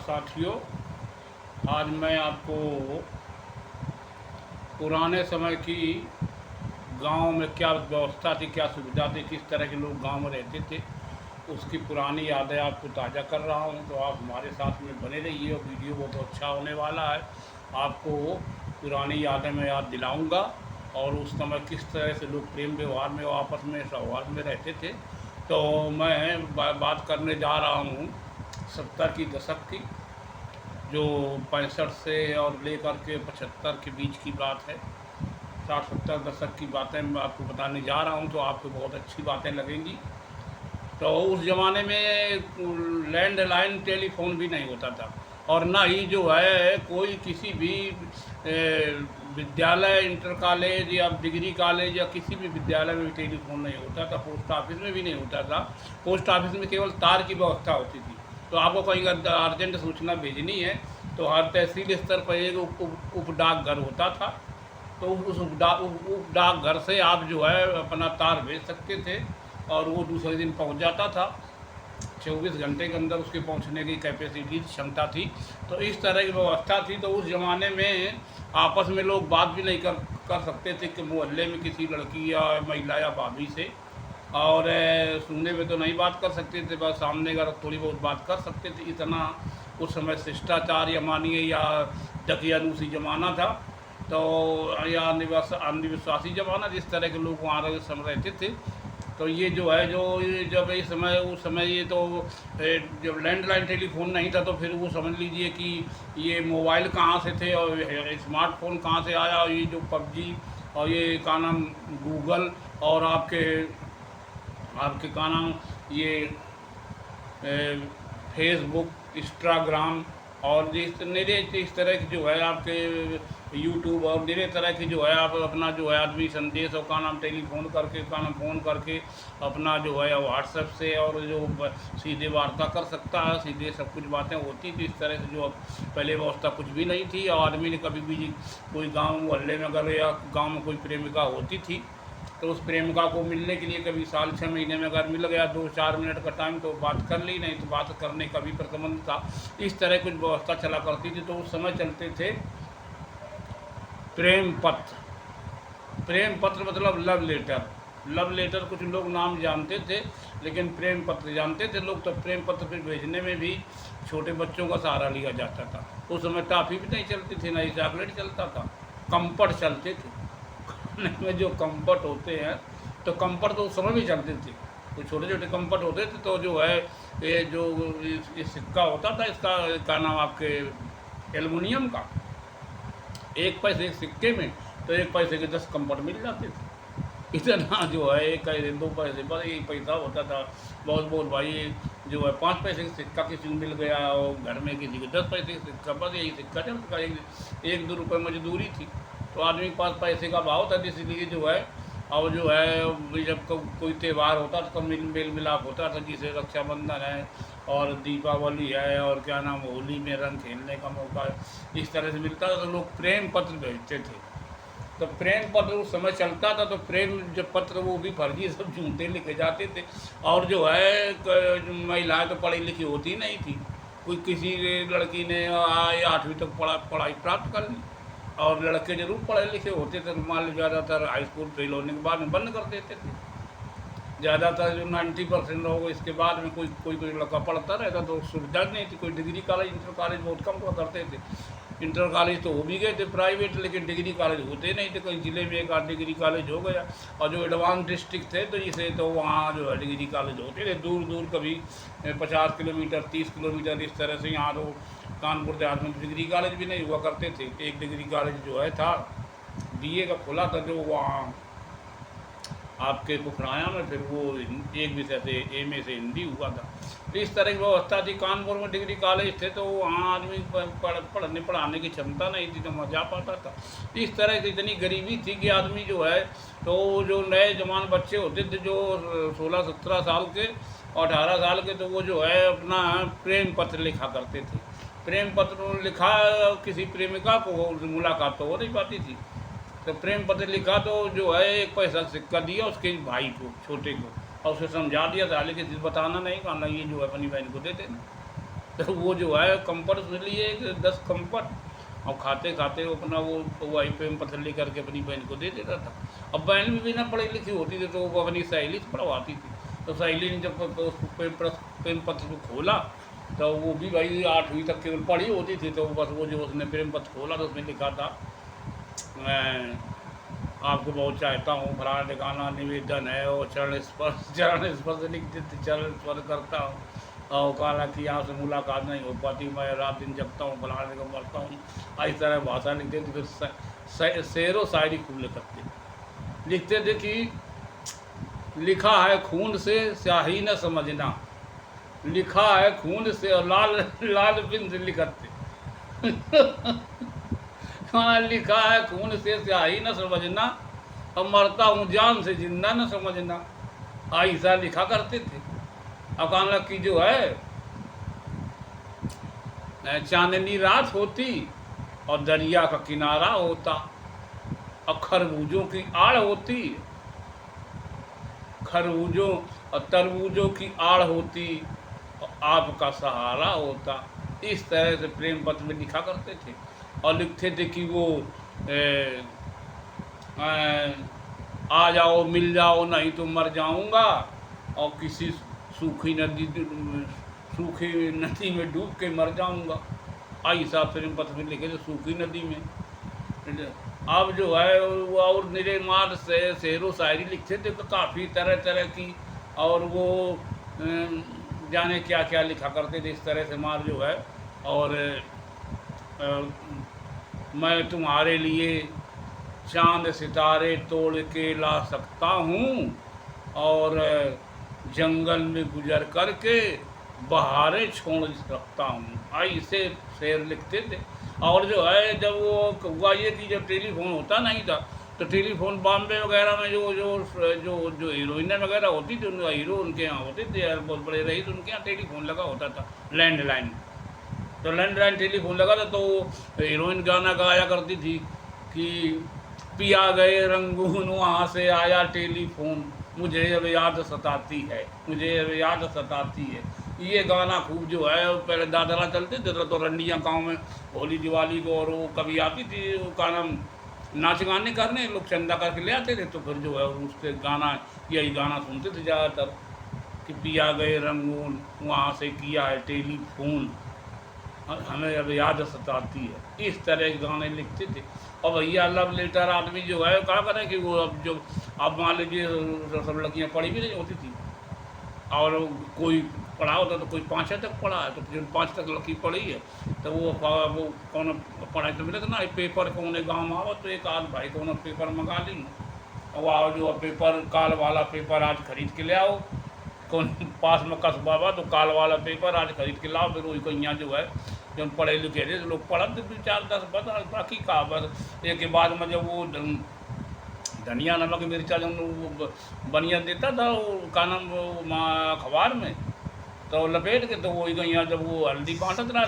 साथियों, आज मैं आपको पुराने समय की गांव में क्या व्यवस्था थी, क्या सुविधा थी, किस तरह के लोग गांव में रहते थे, उसकी पुरानी यादें आपको ताज़ा कर रहा हूं। तो आप हमारे साथ में बने रहिए और वीडियो बहुत अच्छा होने वाला है। आपको पुरानी यादें मैं याद दिलाऊंगा और उस समय किस तरह से लोग प्रेम व्यवहार में और आपस में सौहार्द में रहते थे। तो मैं बात करने जा रहा हूँ 70 की दशक की, जो 65 से और लेकर के 75 के बीच की बात है। 60-70 दशक की बातें मैं आपको बताने जा रहा हूँ, तो आपको बहुत अच्छी बातें लगेंगी। तो उस ज़माने में लैंडलाइन टेलीफोन भी नहीं होता था और ना ही जो है कोई किसी भी विद्यालय, इंटर कॉलेज या डिग्री कॉलेज या किसी भी विद्यालय में भी टेलीफोन नहीं होता था। पोस्ट ऑफिस में भी नहीं होता था। पोस्ट ऑफिस में केवल तार की व्यवस्था होती थी। तो आपको कहीं अर्जेंट सूचना भेजनी है तो हर तहसील स्तर पर एक उप डाकघर होता था। तो उस उप डाकघर से आप जो है अपना तार भेज सकते थे और वो दूसरे दिन पहुंच जाता था। 24 घंटे के अंदर उसके पहुंचने की कैपेसिटी, क्षमता थी। तो इस तरह की व्यवस्था थी। तो उस ज़माने में आपस में लोग बात भी नहीं कर सकते थे कि मोहल्ले में किसी लड़की या महिला या भाभी से, और सुनने में तो नहीं बात कर सकते थे, बस सामने का थोड़ी बहुत बात कर सकते थे। इतना उस समय शिष्टाचार या मानिए या दकियानूसी ज़माना था, तो या अंधविश्वासी ज़माना, जिस तरह के लोग वहाँ रहते थे। तो ये जो है जो जब इस समय उस समय ये तो जब लैंडलाइन टेलीफोन नहीं था तो फिर वो समझ लीजिए कि ये मोबाइल कहाँ से थे और स्मार्टफोन कहाँ से आया, और ये जो पबजी और ये का नाम गूगल और आपके का नाम ये फेसबुक, इंस्टाग्राम और इस तरह की जो है आपके यूट्यूब और मेरे तरह की जो है आप अपना जो है आदमी संदेश और का नाम टेलीफोन करके का नाम फ़ोन करके अपना जो है व्हाट्सएप से और जो सीधे वार्ता कर सकता है, सीधे सब कुछ बातें होती थी। इस तरह से जो पहले व्यवस्था कुछ भी नहीं थी। और आदमी ने कभी भी कोई गाँव मोहल्ले में अगर या गाँव में कोई प्रेमिका होती थी तो उस प्रेमिका को मिलने के लिए कभी साल 6 महीने में अगर मिल गया 2-4 मिनट का टाइम तो बात कर ली, नहीं तो बात करने का भी प्रतिबंध था। इस तरह कुछ व्यवस्था चला करती थी। तो उस समय चलते थे प्रेम पत्र। प्रेम पत्र मतलब लव लेटर। लव लेटर कुछ लोग नाम जानते थे, लेकिन प्रेम पत्र जानते थे लोग। तो प्रेम पत्र फिर भेजने में भी छोटे बच्चों का सहारा लिया जाता था। उस समय टॉफ़ी भी नहीं चलती थी, ना ही चॉकलेट चलता था, कंफर्ट चलते थे। में जो कंफर्ट होते हैं तो कंफर्ट तो उस समय भी चलते थे। तो छोटे छोटे कंफर्ट होते थे। तो जो है ये जो ये सिक्का होता था, इसका क्या नाम आपके एल्युमिनियम का, 1 पैसे एक सिक्के में तो 1 पैसे के 10 कंफर्ट मिल जाते थे। इतना जो है 1 पैसे 2 पैसे बस यही पैसा होता था। बहुत भाई जो है 5 पैसे का सिक्का किसी को मिल गया और घर में किसी को 10 पैसे का सिक्का, बस यही सिक्का चलता। 1-2 रुपये मजदूरी थी तो आदमी के पास पैसे का भाव था। इसलिए जो है और जो है जब कोई त्यौहार होता था तो मेल मिलाप होता था, जिसे रक्षाबंधन है और दीपावली है और क्या नाम होली में रंग खेलने का मौका इस तरह से मिलता था। तो लोग प्रेम पत्र भेजते थे। तो प्रेम पत्र उस समय चलता था। तो प्रेम जब पत्र वो भी फर्जी सब झूठे लिखे जाते थे। और जो है महिलाएं तो पढ़ी लिखी होती नहीं थी। कोई किसी लड़की ने 8वीं तक पढ़ाई प्राप्त कर ली और लड़के जरूर पढ़े लिखे होते थे। मान लो ज़्यादातर हाई स्कूल फेल होने के बाद में बंद कर देते थे। ज़्यादातर जो 90% लोग इसके बाद में कोई लड़का पढ़ता रहता तो सुविधा नहीं थी। कोई डिग्री कॉलेज, इंटर कॉलेज बहुत कम हुआ करते थे। इंटर कॉलेज तो हो भी गए थे प्राइवेट, लेकिन डिग्री कॉलेज होते नहीं थे। कई ज़िले में एक आध डिग्री कॉलेज हो गया और जो एडवांस डिस्ट्रिक्ट थे तो इसे तो वहाँ जो है डिग्री कॉलेज होते थे दूर दूर, कभी 50 किलोमीटर 30 किलोमीटर इस तरह से। यहाँ तो कानपुर देहात में डिग्री कॉलेज भी नहीं हुआ करते थे। एक डिग्री कॉलेज जो है था BA का खुला था, जो वहाँ आपके पुखराया में, फिर वो एक विषय से MA से हिंदी हुआ था। तो इस तरह की व्यवस्था थी। कानपुर में डिग्री कॉलेज थे तो वहाँ आदमी पढ़ने पढ़ाने की क्षमता नहीं थी तो वहाँ जा पाता था। इस तरह की इतनी गरीबी थी कि आदमी जो है तो जो नए जवान बच्चे होते थे जो 16-17 साल के और 18 साल के, तो वो जो है अपना प्रेम पत्र लिखा करते थे। प्रेम पत्र लिखा किसी प्रेमिका को, मुलाकात तो हो नहीं पाती थी। तो प्रेम पत्र लिखा तो जो है 1 पैसा सिक्का दिया उसके भाई को, छोटे को, और उसे समझा दिया था, लेकिन बताना नहीं, कहना ये जो है अपनी बहन को दे देना। तो वो जो है कंफर्ट उसने लिए 10 कंफर्ट, और खाते खाते वो अपना वो वही प्रेम पत्र लेकर के अपनी बहन को दे देता था। अब बहन भी ना पढ़ी लिखी होती थी तो वो अपनी सहेली से पढ़वाती थी। तो सहेली ने जब उसको प्रेम पत्र को खोला तो वो भी भाई 8वीं तक केवल पढ़ी होती थी, तो बस वो जो उसने प्रेम पत्र खोला तो उसमें लिखा था, मैं आपको बहुत चाहता हूँ, फलाना ठिकाना निवेदन है, और चरण स्पर्श लिख देते, चरण स्पर्श करता हूँ, और कहा कि यहाँ से मुलाकात नहीं हो पाती, मैं रात दिन जगता हूँ, फलाने को मरता हूँ, इस तरह भाषा लिखते थे। फिर शेर व शायरी खूब लिखते थे कि लिखा है खून से स्याही न समझना, लिखा है खून से, और लाल लाल बिन से लिखते खाना लिखा है खून से स्याही न समझना, अब मरता हूँ जान से जिंदा न समझना, ऐसा लिखा करते थे। अब कहना कि जो है चांदनी रात होती और दरिया का किनारा होता, और खरबूजों की आड़ होती, खरबूजों और तरबूजों की आड़ होती, और आपका सहारा होता। इस तरह से प्रेम पत्र में लिखा करते थे, और लिखते थे कि वो आ जाओ मिल जाओ नहीं तो मर जाऊंगा, और किसी सूखी नदी में डूब के मर जाऊंगा, ऐसा प्रेम पत्र में लिखे थे सूखी नदी में। अब जो है वो और निरे मार से शेरो शायरी लिखते थे तो काफ़ी तरह तरह की, और वो जाने क्या क्या लिखा करते थे इस तरह से मार जो है। और मैं तुम्हारे लिए चांद सितारे तोड़ के ला सकता हूँ, और जंगल में गुजर करके बहारें छोड़ सकता हूँ, ऐसे शेर लिखते थे। और जो है जब वो हुआ ये कि जब टेलीफोन होता नहीं था तो टेलीफोन बॉम्बे वगैरह में जो जो जो जो हीरोइन वगैरह होती थी, उनका हीरो उनके यहाँ होते थे यार, बहुत बड़े रही, तो उनके यहाँ टेलीफोन लगा होता था, लैंडलाइन। तो लैंडलाइन टेलीफोन लगा था तो हीरोइन गाना गाया करती थी कि पिया गए रंगून वहाँ से आया टेलीफोन, मुझे अब याद सताती है, मुझे अब याद सताती है। ये गाना खूब जो है पहले दादरा चलते थे तो रंडियाँ गाँव में होली दिवाली को, और वो कभी आती थी वो का नाम नाच गाने करने, लोग चंदा करके ले आते थे, तो फिर जो है उससे गाना यही गाना सुनते थे ज़्यादातर कि पिया गए रंगून वहाँ से किया है टेलीफोन, हमें अब याद सताती है। इस तरह के गाने लिखते थे। और भैया लव लेटर आदमी जो है क्या करें कि वो अब जो अब मान लीजिए सब लड़कियाँ पढ़ी भी नहीं होती थी, और कोई पढ़ा होता तो कोई 5 तक पढ़ा है, तो जो 5 तक लड़की पढ़ी है तो वो कौन पढ़ाई तो मिले तो ना पेपर कौन गाँव में आओ तो एक आध भाई कौन पेपर मंगा ली, और आओ जो पेपर काल वाला पेपर आज खरीद के ले आओ, कौन पास में कस्बा तो काल वाला पेपर आज खरीद के लाओ, फिर वही को यहाँ जो है जब पढ़े लिखे थे तो लोग पढ़ते 4-10 बता बाकी का बस एक के बाद में जब वो धनिया नमक मिर्चा जब वो बनिया देता था वो का नाम अखबार में तो लपेट के, तो वही यहाँ जब वो हल्दी बांटत ना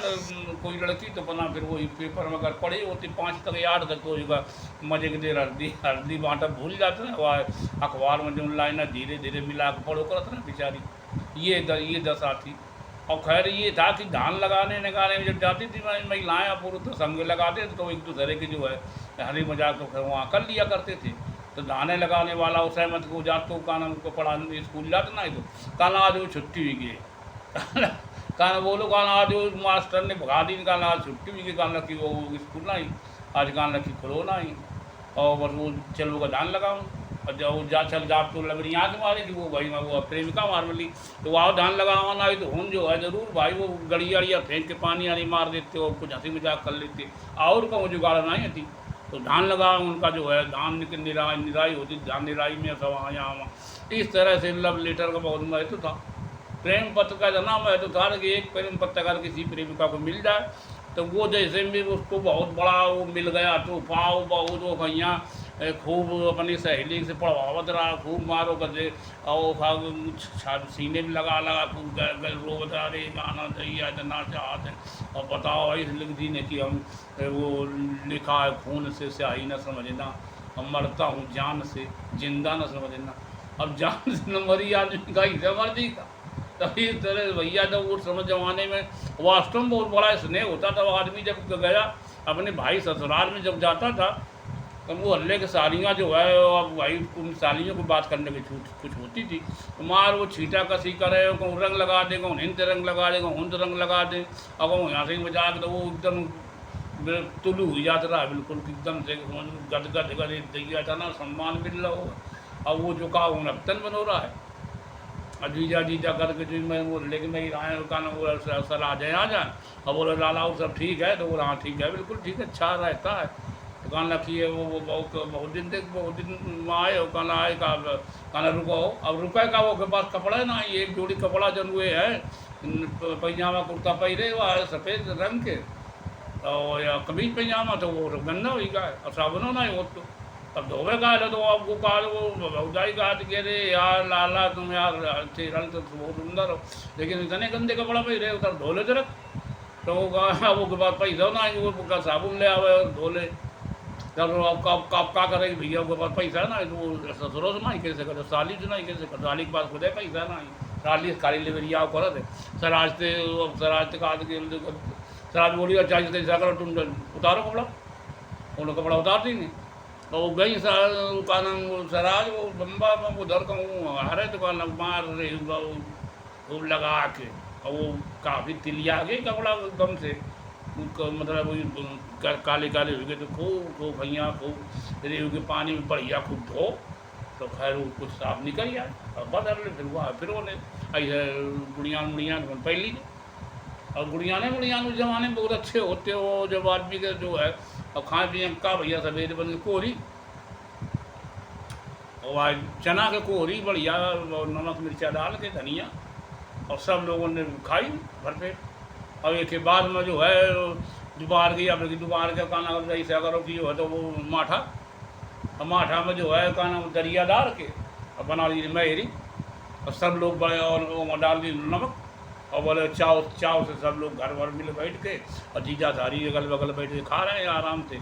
कोई लड़की तो बना फिर वही पेपर में अगर पढ़ी होती 5 तक 8 तक तो मजे की देर हल्दी बांटा भूल जाते ना, वह अखबार में जो लाइन धीरे धीरे मिला के पढ़ो करते ना बेचारी, ये दशा थी। और खैर ये था कि धान लगाने नगाने में जब जाती थी महिलाएँ पुरुष तो संग लगाते थे, तो एक दूसरे की जो है हरी मजाक तो खैर वहाँ कर लिया करते थे। तो धाने लगाने वाला उस सहमत को जाते हो काना उनको पढ़ाने स्कूल जाते ना, तो काना आज वो छुट्टी हुई गई कहना बोलो कहना आज वो मास्टर ने भगा दी, कहना आज छुट्टी हुई गई, कहना कि वो स्कूल ना ही आज, कहना कि खुलो ना ही, और बस वो चल वो धान लगाऊँ, और जब वो जा चल जाप तो लग रही यहाँ के मारे कि वो भाई वो प्रेमिका मार मिली तो वहाँ धान लगावा ना तो हम जो है ज़रूर भाई वो गड़िया अड़िया फेंक के पानी आनी मार देते हो, कुछ हंसी मजाक कर लेते, और का वो जुगाड़ नहीं थी। तो धान लगा उनका जो है धान निराई होती, धान निराई में सब यहाँ इस तरह से लव लेटर का बहुत महत्व था। प्रेम पत्र का जना महत्व था कि एक प्रेम पत्र अगर किसी प्रेमिका को मिल जाए तो वो जैसे भी उसको बहुत बड़ा वो मिल गया तो पाओ बहुत वो भैया खूब अपनी सहेली से पढ़वावत रहा, खूब मारो बजे और सीने में लगा लगा खूब रोवत रहा, अरे गाना चाहिए इतना चाहते हैं, और बताओ इस लिख दी ने कि हम वो लिखा है खून से स्याही न समझना, अब मरता हूँ जान से जिंदा न समझना। अब जान से न मरी आदमी का ही मर्जी का, तभी इस तरह भैया जब उस समय ज़माने में वास्तव में बहुत बड़ा स्नेह होता था। वो आदमी जब गया अपने भाई ससुराल में जब जाता था, तो वो हल्ले के सालियाँ जो है, अब भाई उन सालियों को बात करने की छूट कुछ होती थी, तो मार वो छीटा कसी करे, कहूँ रंग लगा दे, कहूँ हिंद रंग लगा दे, कहूँ हुंद रंग लगा दे, और कहूँ यहाँ से ही बजा के, तो वो एकदम तुलू हुई जाता रहा बिल्कुल एकदम से, गद गद गद दैया था ना, सम्मान मिल रहा हो। अब वो जो कहा वो नफ्तन बन हो रहा है, और जीजा जीजा करके जो मैं वो लेकिन मैं आए का ना, वो सर आ जाए, और बोले लाला वो सब ठीक है, तो बोला हाँ ठीक है, बिल्कुल ठीक है, अच्छा रहता है। दुकान रखी है, वो बहुत दिन तक बहुत दिन आए हो, कहना आए का कहना रुको, अब रुका का वो के पास कपड़ा है ना, एक जोड़ी कपड़ा जन हुए है, पैजामा कुर्ता पहरे हुआ है सफ़ेद रंग के, और या कमीज पैजामा, तो वो गंदा हुई का है, और साबुनो ना वो तो अब धोवे का है, तो आपको कहा वो भौजाई कहा कि अरे यार लाला तुम यार अच्छे रंग तो बहुत सुंदर हो, लेकिन इतने गंदे कपड़ा पहरे उधर धो ले जरा, तो वो कहा वो के बाद पैसा ना वो साबुन ले आवे और धो ले, जब आप का करेगी भैया के पास पैसा ना, तो वो ससुरों से नहीं कैसे करे, साली से नहीं कैसे करे, साली के पास खुदे पैसा ना, साली खाली लेवरिया कर दे, सराज से कहा सराज बोली अच्छा कैसा करो तुम उतारो कपड़ा, उन्होंने कपड़ा उतारती नहीं, तो वो गई सर का नाम सराज, वो बम्बा उधर कहूँ हरे तो का मार रही वो लगा के, और वो काफ़ी तिलिया गई कपड़ा एकदम से, मतलब वही काले काले हो गए, तो खूब भैया खूब रेव के पानी में बढ़िया खूब धो, तो खैर वो कुछ साफ निकल जाए, और बदल ले, फिर वहाँ फिर वो ऐसे गुड़िया पहली, और गुड़ियाने उस ज़माने में बहुत अच्छे होते हो, जब आदमी के जो है, और खाए पिए का भैया सवेरे बन कोहरी, और चना के कोहरी बढ़िया, और नमक मिर्चा डाल के धनिया, और सब लोगों ने खाई भर पेट। और एक के बाद में जो है दोपहर की, अब दोपहर का खाना ऐसे अगर की जो है तो वो माठा, और माठा में जो है खाना दरिया डाल के और बना ली मेहरी, और सब लोग बड़े और वो डाल दी नमक, और बोले चाव चाव से सब लोग घर भर मिले बैठ के, और जीजा सारी अगल बगल बैठ के खा रहे हैं आराम से,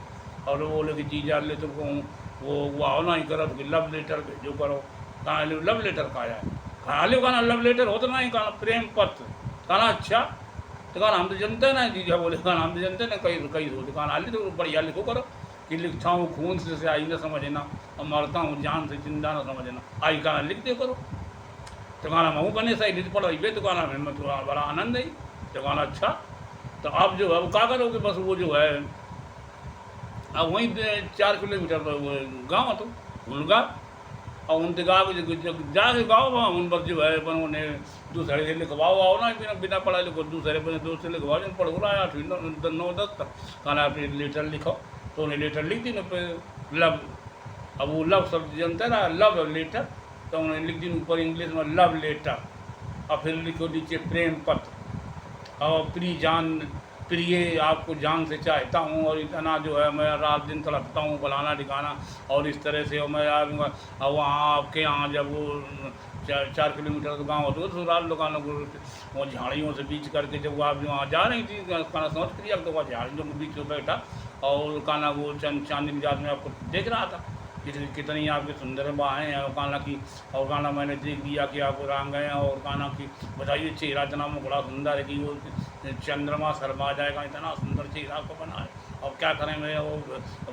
और वो बोले कि जीजा ले तो वो आओ ना ही करो, तो लव लेटर भेजो करो, कहाँ लव लेटर खाया है, खा लो कहना लव लेटर होता ना ही, कहना प्रेम पत्र, कहना अच्छा, तो कहना हम तो जनते ना, जीजा बोले कहना हम तो जनते ना, कई सोते कहना हाली तो बढ़िया लिखो करो, कि लिखता हूँ खून से आई ना समझना, और मरता हूँ जान से जिंदा ना समझना, आई कहना लिख दे करो, तो कहना महू बने सही लिख पढ़ रही तो कहना मैं तो बड़ा आनंद है, तो कहना अच्छा, तो अब जो है वो क्या करोगे, बस वो जो है अब वहीं 4 किलोमीटर पर गाँव तो उनका, और उनके गाँव जाके गाँव वहाँ उन पर जो है उन्होंने दूसरे से लिखवाओ आओ ना, बिना बिना पढ़ा लिखो, दूसरे बने दोस्त से लिखवाओ, जब पढ़ रहा है 9-10 तक, कहना अपने लेटर लिखो, तो उन्हें लेटर लिख दी ना लव, अब वो लव शब्द जनता ना लव लेटर, तो उन्हें लिख दी ऊपर इंग्लिश में लव लेटर, और फिर लिखो नीचे प्रेम पत्र, और प्रिय आपको जान से चाहता हूँ, और इतना जो है मैं रात दिन तड़पता हूँ फलाना ठिकाना, और इस तरह से मैं आऊँगा, और वहाँ आपके यहाँ जब वो 4 किलोमीटर का गाँव होता है, तो ससुराल दुकानों को वो झाड़ियों से बीच करके जब आप जो वहाँ जा रही थी, खाना समझ करिए, अब तो वहाँ झाड़ियों के बीच में बैठा, और खाना वो चांदी मिजाज में आपको देख रहा था, कितनी आपकी सुंदर बाहें हैं, और खाना की, और खाना मैंने देख दिया कि आप रंग गए हैं, और खाना की बताइए चेहरा इतना बड़ा सुंदर है कि वो चंद्रमा शर्मा जाएगा, इतना सुंदर चेहरा आपको बना है, और क्या करें मैं वो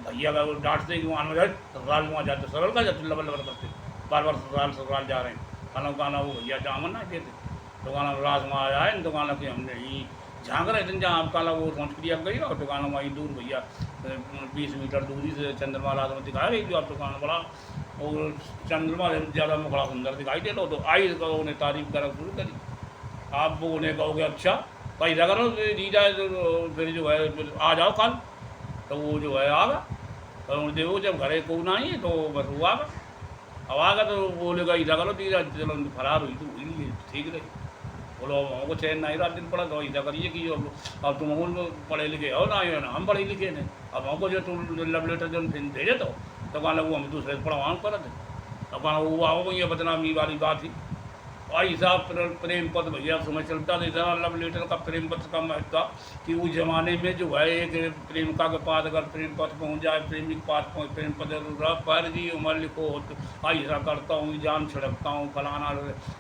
भैया का वो डांटते कि वहाँ में जाए ससुराल वहाँ जाते, सरल का जाते लबल लबल करते, बार बार ससुराल जा रहे हैं, खाना वो भैया जामन ना देते, तो खाना रात में आया है, तो खाना कि हमने ही झाँक रहे थे, जहाँ आपका वो संस्क्रिया गई, और दुकानों वहीं दूर भैया 20 मीटर दूरी से चंद्रमा रात में दिखाई रही थी, और दुकान बड़ा और चंद्रमा ज़्यादा में बड़ा सुंदर दिखाई दे लो, तो आई तो उन्हें तारीफ करना शुरू करी, आप वो उन्हें कहोगे अच्छा भाई करो दी जाए, तो फिर जो है आ जाओ कल, तो वो जो है आ गया, और देखो जब घरे को ना ही तो बस वो आ गया, अब आ गया तो बोलेगा इधर करो दी जाए, चलो फरार हुई तो हुई ठीक रही, बोलो हमको चैन नहीं रात दिन पड़ा, तो इधर करिए कि अब तुम पढ़े लिखे हो ना, हम पढ़े लिखे नहीं, अब हमको जो तुम लव लेटर जो भेजे तो कहना वो हम दूसरे से पढ़वा कर थे, अब कहना वो आओ ये बदनामी वाली बात थी, भाई साहब प्रेम पत्र भैया समय चलता था इतना लव लेटर का प्रेम पत्र का महत्व था कि उस जमाने में जो है एक प्रेमिका के पास अगर प्रेम पत्र पहुंच जाए, प्रेमी के पास प्रेम पत्र पर जी उम्र लिखो तो भाई ऐसा करता हूँ, जान छिड़कता हूँ, फलाना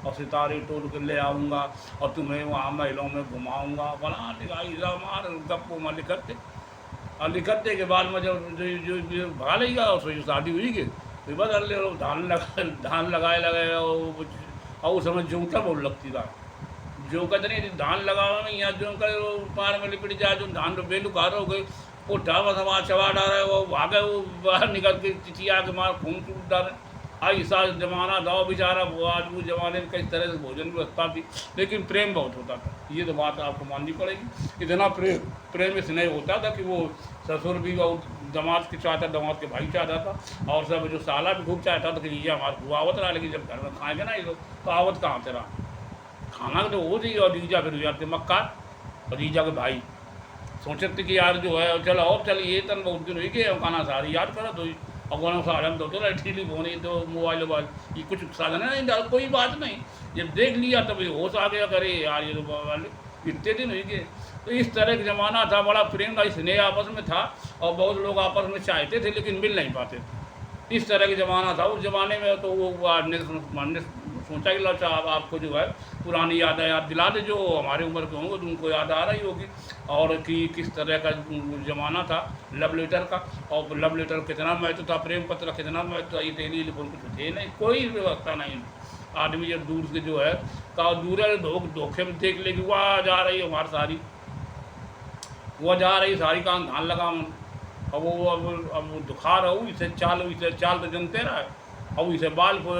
और सितारे तोड़ के ले आऊँगा और तुम्हें वहाँ महलों में घुमाऊँगा, फलाना भाई साहब मार गप्पो में लिखते और लिखते के बाद में जब जो भगा लेगा उससे शादी हुई कि बदल ले धान लगाए और उस समय जौका बहुत लगती था। जौका तो नहीं धान लगाओ नहीं, यहाँ जौका पार में लिपट जाए जो धान बेलू खा रहे हो गए वो ढाबा सवा चबा डाल रहे वो भागे वो बाहर निकल के चिचिया के मार खून टूट डाले। ऐसा जमाना था बेचारा वो आज वो जमाने में कई तरह से भोजन व्यवस्था थी लेकिन प्रेम बहुत होता था, ये तो बात आपको माननी पड़ेगी। इतना प्रेम स्नेह होता था कि वो ससुर भी और दामाद के चाहता, दामाद के भाई चाहता था और सब जो साला भी खूब चाहता था कि ये हमारा हुआ आवत रहा, लेकिन जब घर में खाएंगे ना ये लोग तो आवत कहाँ से रहा, खाना तो वो थी। और रीजा फिर जाते मक्का और रीजा के भाई सोचते कि यार जो है चलो और चल ये तन बहुत दिन हुई कि खाना सारी याद करो तो अगवान साधन तो टेलीफोन ही तो मोबाइल वोबाइल ये कुछ साधन है नहीं, कोई बात नहीं। जब देख लिया तब ये होश आ गया करे यार ये तो वाले इतने दिन हुई गए। तो इस तरह का ज़माना था, बड़ा प्रेम का स्नेह आपस में था और बहुत लोग आपस में चाहते थे लेकिन मिल नहीं पाते थे। इस तरह का ज़माना था। उस ज़माने में तो वो हमने सोचा कि अच्छा आपको जो है पुरानी याद दिला दे, जो हमारे उम्र के होंगे तो उनको याद आ रही होगी और कि किस तरह का ज़माना था लव लेटर का और लव लेटर कितना महत्व था, प्रेम पत्र कितना महत्व था। ये टेलीफोन कुछ थे नहीं, कोई व्यवस्था नहीं। आदमी जब दूर से जो है का दूर धोखे में देख ले कि वह जा रही है हमारी सारी, वह जा रही सारी का धान लगा अब वो अब दुखा रहा हूँ इसे चाल तो जनते रहा है अब इसे बाल को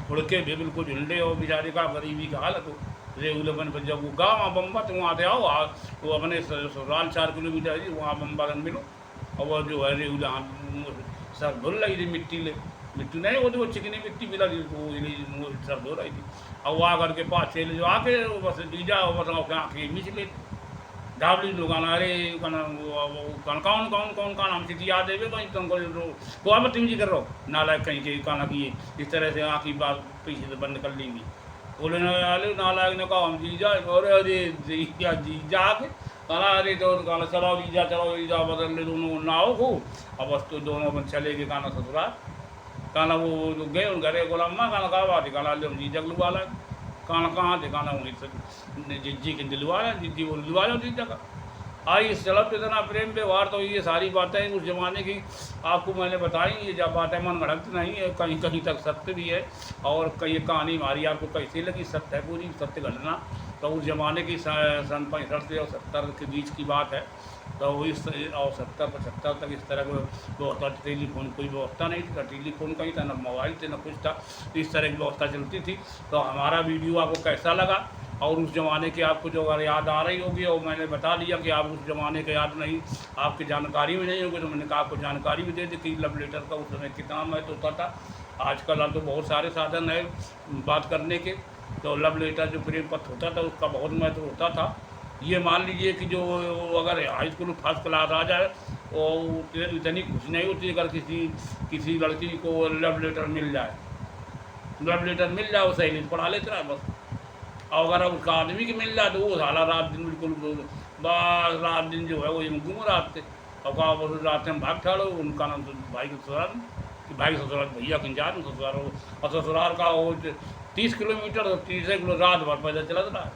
फुड़के भी बिल्कुल झुंडे और बेचारे का गरीबी का हालत हो रेगुलर पर जब वो गाँव बम्बा तो वहाँ से आओ वो अपने ससुराल 4 किलोमीटर है वहाँ बम्बा रन मिलो और वह जो है रेगुलर सर धुल रही थी मिट्टी नहीं वो तो वो चिकनी मिट्टी मिला थी वो सर धो रही थी और वहाँ घर के पास चले जो आके बस डीजा बस आँखें मिचले ढाबली दुकान अरे कौन का नाम चिट्ठी याद है कहीं तुमको तो आप तुम जी कर रहो नालायक कहीं के कहना कि इस तरह से आँखी बात पीछे से बंद कर लेंगी बोले नालायक ने कहा हम जीजा और अरे जीजा के कहना अरे तो कहना चलो जीजा बदल ले दोनों नाव को अब बस तो दोनों में चले गए कहना ससुराल कहना वो गए उन घरे गोलामा कहना कहा बात है कहना हम जीजा लुआ ला कहना कहाँ थे कहना वहीं जिज्जी के दिलवा रहे जिज्जी वो दिलवा लो जीजा का आई इस चलब तो इतना प्रेम व्यवहार तो ये सारी बातें उस ज़माने की आपको मैंने बताई। ये जब बातें मन गढ़ंत नहीं है, कहीं कहीं तक सत्य भी है और कई कहानी हमारी आपको कैसी लगी सत्य है पूरी सत्य घटना। तो उस ज़माने की सन 65 से और 70 के बीच की बात है। तो इस और 70-75 तक इस तरह व्यवस्था टेलीफोन कोई व्यवस्था नहीं थी, टेलीफोन का ही था, न मोबाइल थे न कुछ था, इस तरह की व्यवस्था चलती थी। तो हमारा वीडियो आपको कैसा लगा और उस ज़माने की आपको जो अगर याद आ रही होगी और मैंने बता दिया कि आप उस ज़माने के याद नहीं आपकी जानकारी में नहीं होगी तो मैंने कहा आपको जानकारी भी दे दी कि लव लेटर का उस समय कितना महत्व होता था। आजकल अब तो बहुत सारे साधन है बात करने के, तो लव लेटर जो प्रेम पत्र होता था उसका बहुत महत्व होता था। ये मान लीजिए कि जो अगर हाई स्कूल फर्स्ट क्लास आ जाए और इतनी खुशी नहीं होती अगर किसी लड़की को लव लेटर मिल जाए, लव लेटर मिल जाए वो सही पढ़ा लेते रहा बस। और अगर उसका आदमी की मिल जाए तो वो सारा रात दिन बिल्कुल बस रात दिन जो है वो घूम रहा थे और कहा रात में भाग ठाड़ो उनका नाम भाई के ससुराल कि भाई ससुराल भैया के जा ससुराल और ससुराल का वो 30 किलोमीटर 30 किलो रात भर पैदल चला रहा है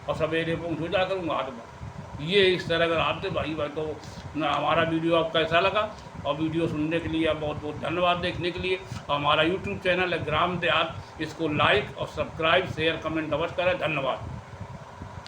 और सवेरे पहुँच जाकर वहाँ हाथ भर ये इस तरह अगर आते भाई तो हमारा वीडियो आपको कैसा लगा और वीडियो सुनने के लिए बहुत बहुत धन्यवाद देखने के लिए। और हमारा यूट्यूब चैनल है ग्राम देहात, इसको लाइक और सब्सक्राइब शेयर कमेंट अवश्य करें। धन्यवाद।